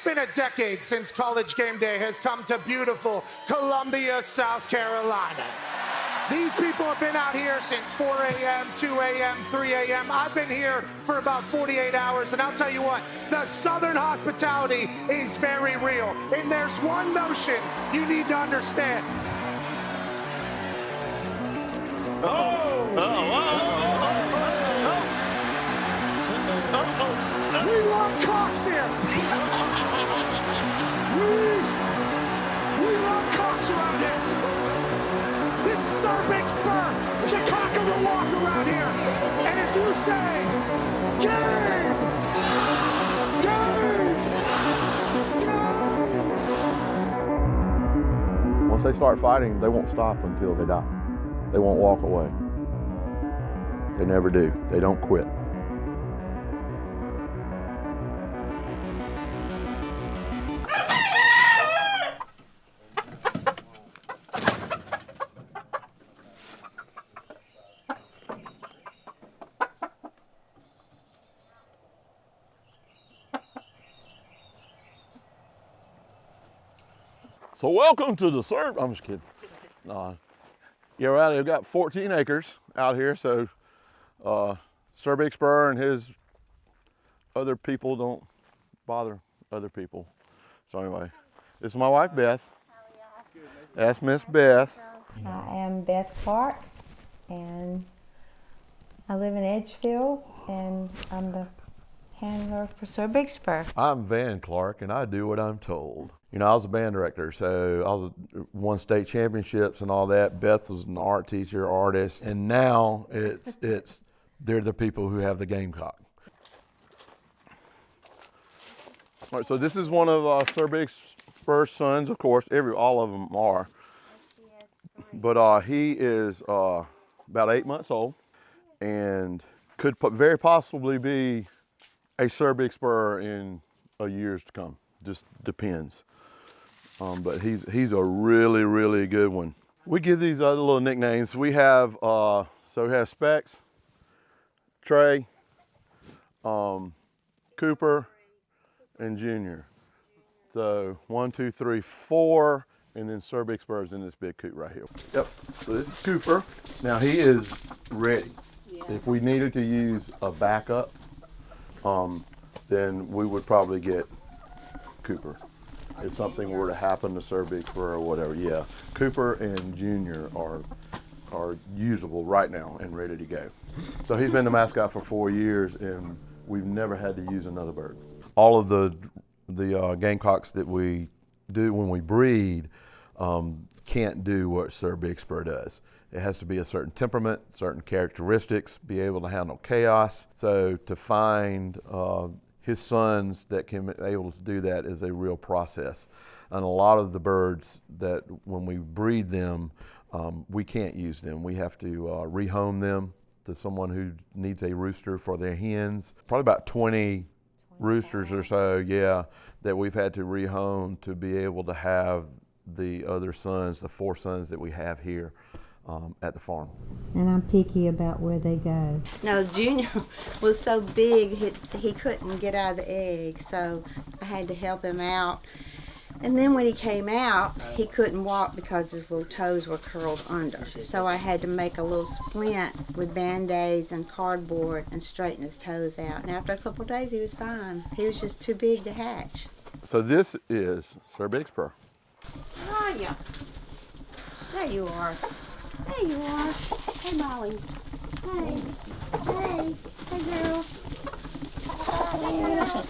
been a decade since College Game Day has come to beautiful Columbia, South Carolina. These people have been out here since 4 a.m., 2 a.m., 3 a.m. I've been here for about 48 hours, and I'll tell you what, the Southern hospitality is very real. And there's one notion you need to understand. We love cocks here. We love cocks around here. This is Sir Big Spur, the cock of the walk around here. And if you say, game, game. Once they start fighting, they won't stop until they die. They won't walk away. They never do. They don't quit. So welcome to the Sir. I'm just kidding. Yeah, we're out here. We've got 14 acres out here, so Sir Big Spur and his other people don't bother other people. So anyway, this is my wife Beth. That's Miss Beth. I am Beth Clark, and I live in Edgefield, and I'm the handler for Sir Big Spur. I'm Van Clark, and I do what I'm told. You know, I was a band director, so I won state championships and all that. Beth was an art teacher, artist, and now they're the people who have the Gamecock. All right, so this is one of Sir Big Spur's sons, of course. All of them are. But he is about 8 months old, and could very possibly be a Sir Big Spur in years to come. Just depends. But he's a really, really good one. We give these other little nicknames. We have Specs, Trey, Cooper, and Junior. So 1, 2, 3, 4, and then Sir Big Spur's in this big coot right here. Yep. So this is Cooper. Now he is ready. Yeah. If we needed to use a backup, then we would probably get Cooper. If something were to happen to Sir Big Spur or whatever, yeah. Cooper and Junior are usable right now and ready to go. So he's been the mascot for 4 years, and we've never had to use another bird. All of the Gamecocks that we do when we breed can't do what Sir Big Spur does. It has to be a certain temperament, certain characteristics, be able to handle chaos. So to find his sons that can be able to do that is a real process. And a lot of the birds that when we breed them, we can't use them. We have to rehome them to someone who needs a rooster for their hens. Probably about 20 roosters or so, yeah, that we've had to rehome to be able to have the other sons, the 4 sons that we have here at the farm. And I'm picky about where they go. No, Junior was so big he couldn't get out of the egg, so I had to help him out. And then when he came out, he couldn't walk because his little toes were curled under. So I had to make a little splint with Band-Aids and cardboard and straighten his toes out. And after a couple of days, he was fine. He was just too big to hatch. So this is Sir Big Spur. How are you? There you are. There you are. Hey, Molly. Hey. Hey. Hey, girl. Hey.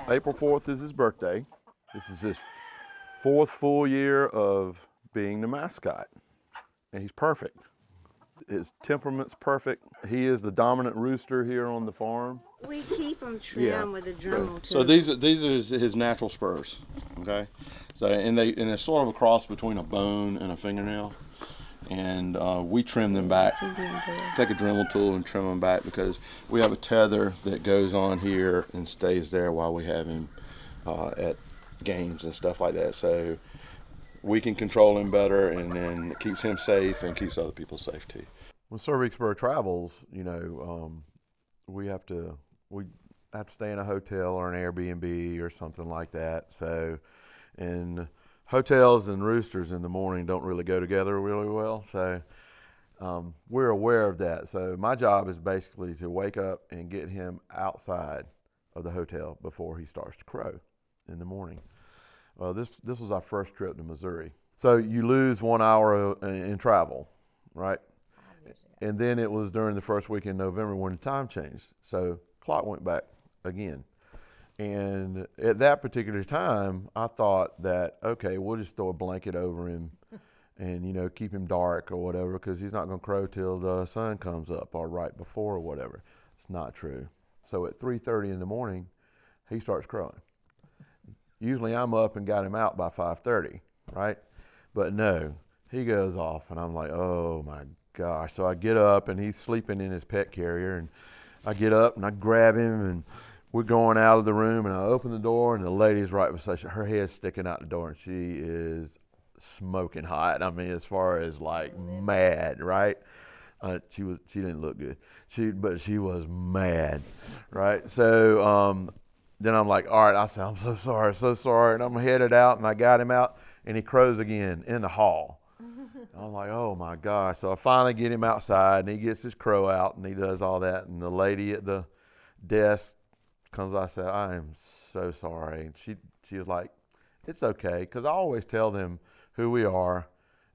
April 4th is his birthday. This is his 4th full year of being the mascot, and he's perfect. His temperament's perfect. He is the dominant rooster here on the farm. We keep him trimmed with a Dremel too. So these are his natural spurs, okay? So and they're sort of a cross between a bone and a fingernail, and we trim them back. Take a Dremel tool and trim them back because we have a tether that goes on here and stays there while we have him at games and stuff like that. So we can control him better, and then it keeps him safe and keeps other people safe too. When Sir Big Spur travels, we have to stay in a hotel or an Airbnb or something like that. So, and hotels and roosters in the morning don't really go together really well. So, we're aware of that. So my job is basically to wake up and get him outside of the hotel before he starts to crow in the morning. Well, this was our first trip to Missouri. So you lose 1 hour in travel, right? And then it was during the first week in November when the time changed. So clock went back again. And at that particular time, I thought that, okay, we'll just throw a blanket over him and, keep him dark or whatever, because he's not going to crow till the sun comes up or right before or whatever. It's not true. So at 3:30 in the morning, he starts crowing. Usually I'm up and got him out by 5:30, right? But no, he goes off, and I'm like, oh my gosh. So I get up, and he's sleeping in his pet carrier, and I get up and I grab him, and we're going out of the room, and I open the door, and the lady's right beside her head's sticking out the door, and she is smoking hot. I mean, as far as like mad, right? She didn't look good. But she was mad, right? So then I'm like, all right, I said, I'm so sorry. And I'm headed out, and I got him out, and he crows again in the hall. I'm like, oh my gosh. So I finally get him outside, and he gets his crow out, and he does all that. And the lady at the desk comes, I said, I am so sorry. And she was like, it's okay, because I always tell them who we are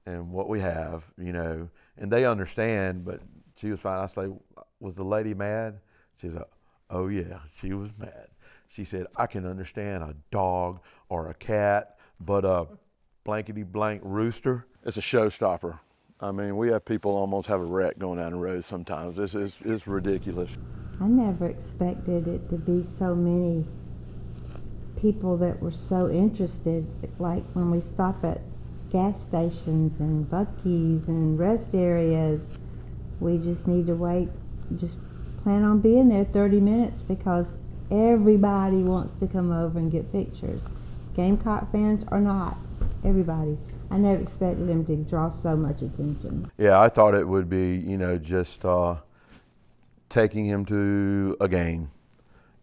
and what we have, and they understand. But she was fine. I say, was the lady mad? She's like, oh yeah, she was mad. She said, I can understand a dog or a cat, but a blankety blank rooster, it's a showstopper. I mean, we have people almost have a wreck going down the road sometimes. It's ridiculous. I never expected it to be so many people that were so interested. Like when we stop at gas stations and Buc-ee's and rest areas, we just need to wait, just plan on being there 30 minutes because everybody wants to come over and get pictures. Gamecock fans or not, everybody. I never expected them to draw so much attention. Yeah, I thought it would be, just taking him to a game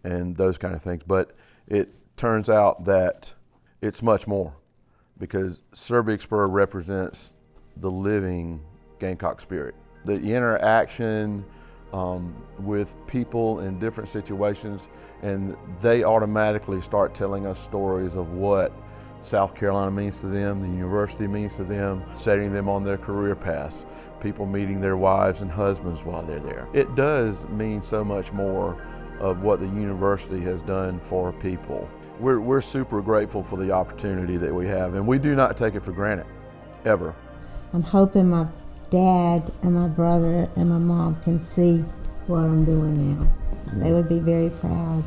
and those kind of things. But it turns out that it's much more, because Sir Big Spur represents the living Gamecock spirit. The interaction with people in different situations, and they automatically start telling us stories of what South Carolina means to them, the university means to them, setting them on their career paths, people meeting their wives and husbands while they're there. It does mean so much more of what the university has done for people. We're super grateful for the opportunity that we have, and we do not take it for granted, ever. I'm hoping my dad and my brother and my mom can see what I'm doing now. They would be very proud.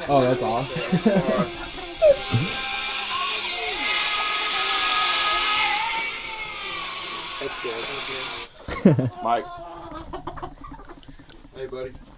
Oh, that's awesome. Mike. Hey, buddy.